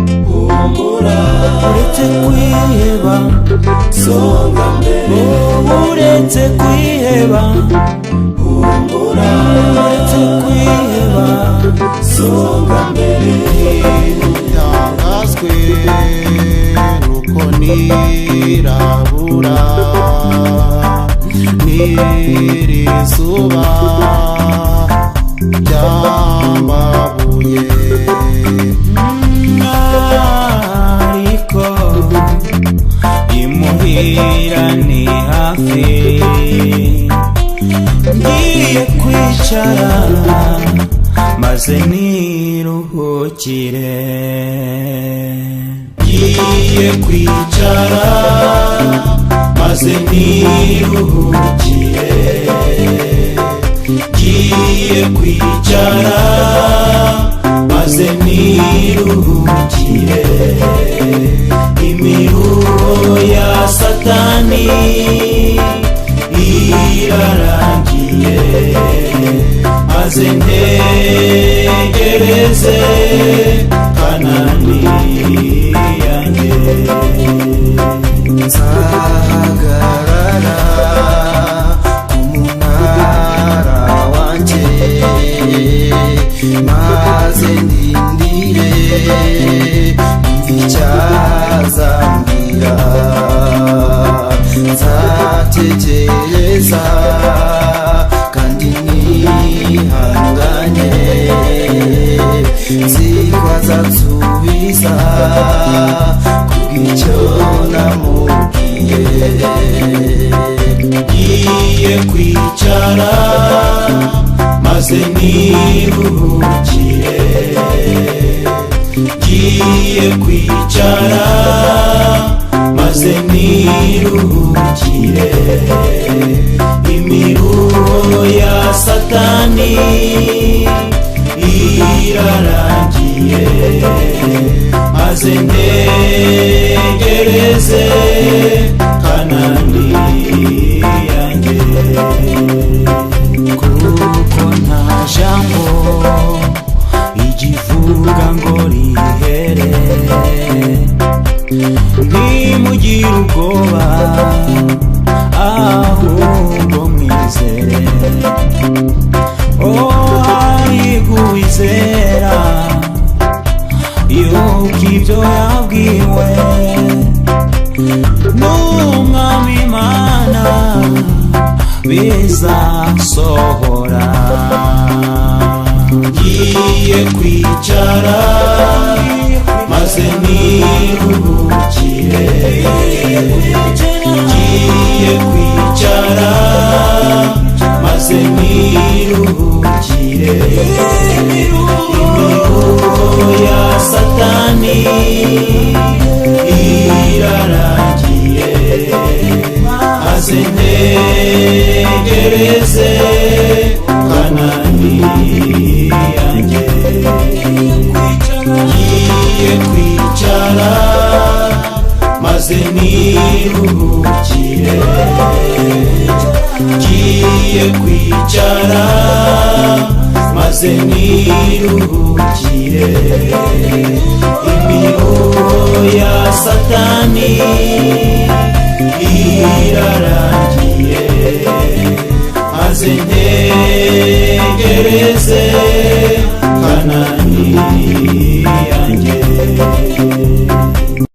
humura uretse kwiheba songa mbere uretse kwiheba humura uretse kwiheba songa mbere ntangazwe nuko nirabura n'iri zuba ryambabuye ariko imuhira ni hafi ngiye kwicara maze niruhukire ngiye kwicara maze niruhukire ngiye kwicara maze niruhukire imiruho ya satani irarangiye maze ntegereze Kanani yanjye nzahagarara ku munara wanjye maze ndindire umva icyazambwira nzategereza kandi nihanganye nziko azansubiza kubw'icyo namubwiye ngiye kwicara maze niruhukire ngiye kwicara maze niruhukire imiruho ya satani irarangiye maze ntegereze Kanani yanjye kuko nta jambo igivuga ngo rihere ntimugire ubwoba ahubwo mwizere wizera yuko ibyo yabwiwe n'umwami Imana bizasohora ngiye kwicara maze niruhukire ngiye kwicara maze niruhukire imiruho ya satani irarangiye maze ntegereze Kanani yanjye ngiye kwicara maze niruhukire ngiye kwicara maze niruhukire imiruho ya satani